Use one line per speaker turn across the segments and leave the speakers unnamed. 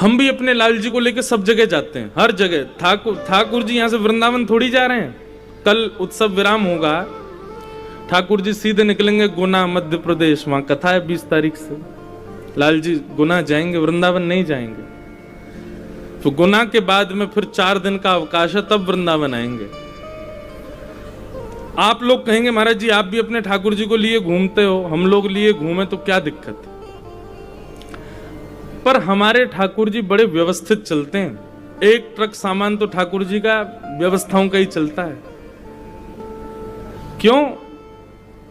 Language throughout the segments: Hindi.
हम भी अपने लाल जी को लेकर सब जगह जाते हैं, हर जगह। ठाकुर जी यहां से वृंदावन थोड़ी जा रहे हैं। कल उत्सव विराम होगा, ठाकुर जी सीधे निकलेंगे गुना मध्य प्रदेश, वहां कथा है 20 तारीख से। लाल जी गुना जाएंगे, वृंदावन नहीं जाएंगे। तो गुना के बाद में फिर 4 दिन का अवकाश है, तब वृंदावन आएंगे। आप लोग कहेंगे महाराज जी आप भी अपने ठाकुर जी को लिए घूमते हो, हम लोग लिए घूमे तो क्या दिक्कत है? पर हमारे ठाकुर जी बड़े व्यवस्थित चलते हैं। एक ट्रक सामान तो ठाकुर जी का व्यवस्थाओं का ही चलता है। क्यों?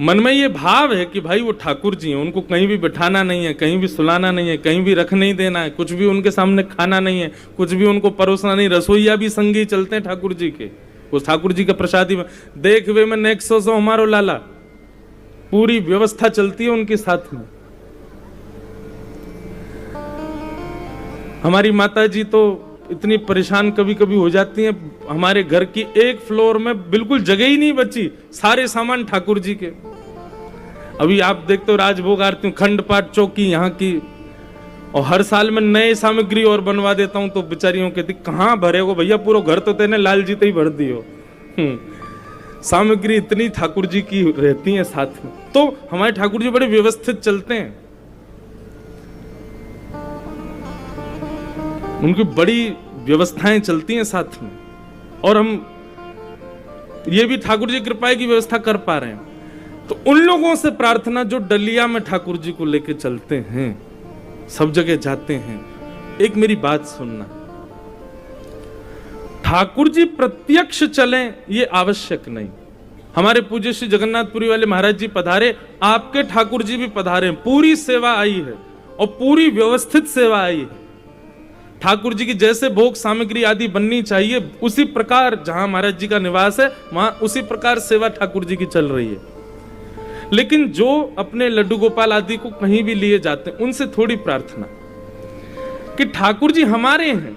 मन में ये भाव है कि भाई वो ठाकुर जी हैं, उनको कहीं भी बिठाना नहीं है, कहीं भी सुलाना नहीं है, कहीं भी रख नहीं देना है, कुछ भी उनके सामने खाना नहीं है, कुछ भी उनको परोसना नहीं। रसोईया भी संगी चलते हैं ठाकुर जी के, उस ठाकुर जी के प्रसादी में। देख वे में नेक सो हमारो लाला, पूरी व्यवस्था चलती है उनके साथ में। हमारी माता जी तो इतनी परेशान कभी कभी हो जाती हैं, हमारे घर की एक फ्लोर में बिल्कुल जगह ही नहीं बची, सारे सामान ठाकुर जी के। अभी आप देखते हो राजभोग आरती, खंड पाठ चौकी यहाँ की, और हर साल में नए सामग्री और बनवा देता हूं तो बेचारियों कहती कहां भरे हो भैया, पूरा घर तो तेने लाल जी तो ही भर दियो। सामग्री इतनी ठाकुर जी की रहती है साथ में। तो हमारे ठाकुर जी बड़े व्यवस्थित चलते हैं, उनकी बड़ी व्यवस्थाएं चलती हैं साथ में, और हम ये भी ठाकुर जी कृपा की व्यवस्था कर पा रहे हैं। तो उन लोगों से प्रार्थना जो डलिया में ठाकुर जी को लेके चलते हैं, सब जगह जाते हैं। एक मेरी बात सुनना, ठाकुर जी प्रत्यक्ष चलें ये आवश्यक नहीं। हमारे पूज्य श्री जगन्नाथपुरी वाले महाराज जी पधारे, आपके ठाकुर जी भी पधारे, पूरी सेवा आई है और पूरी व्यवस्थित सेवा आई है। ठाकुर जी की जैसे भोग सामग्री आदि बननी चाहिए उसी प्रकार, जहां महाराज जी का निवास है वहां उसी प्रकार सेवा ठाकुर जी की चल रही है। लेकिन जो अपने लड्डू गोपाल आदि को कहीं भी लिए जाते हैं, उनसे थोड़ी प्रार्थना कि ठाकुर जी हमारे हैं,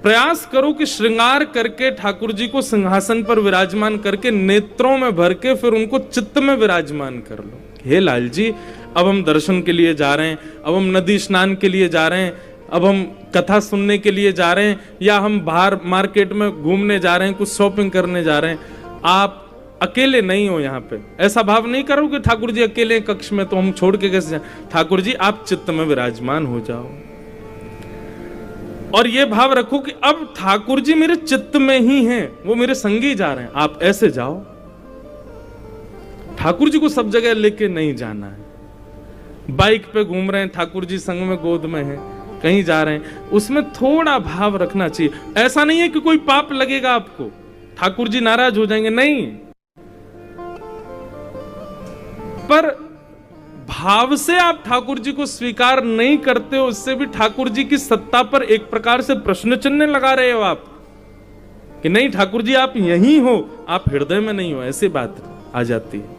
प्रयास करो कि श्रृंगार करके ठाकुर जी को सिंहासन पर विराजमान करके नेत्रों में भर के फिर उनको चित्त में विराजमान कर लो। हे लाल जी, अब हम दर्शन के लिए जा रहे हैं, अब हम नदी स्नान के लिए जा रहे हैं, अब हम कथा सुनने के लिए जा रहे हैं, या हम बाहर मार्केट में घूमने जा रहे हैं, कुछ शॉपिंग करने जा रहे हैं। आप अकेले नहीं हो यहाँ पे, ऐसा भाव नहीं करो कि ठाकुर जी अकेले कक्ष में तो हम छोड़ के कैसे जाए। ठाकुर जी आप चित्त में विराजमान हो जाओ, और ये भाव रखो कि अब ठाकुर जी मेरे चित्त में ही हैं, वो मेरे संगी जा रहे हैं। आप ऐसे जाओ, ठाकुर जी को सब जगह लेके नहीं जाना है। बाइक पे घूम रहे हैं, ठाकुर जी संग में गोद में है, कहीं जा रहे हैं, उसमें थोड़ा भाव रखना चाहिए। ऐसा नहीं है कि कोई पाप लगेगा आपको, ठाकुर जी नाराज हो जाएंगे, नहीं। पर भाव से आप ठाकुर जी को स्वीकार नहीं करते हो, उससे भी ठाकुर जी की सत्ता पर एक प्रकार से प्रश्न चिन्ह लगा रहे हो आप, कि नहीं ठाकुर जी आप यहीं हो, आप हृदय में नहीं हो, ऐसी बात आ जाती है।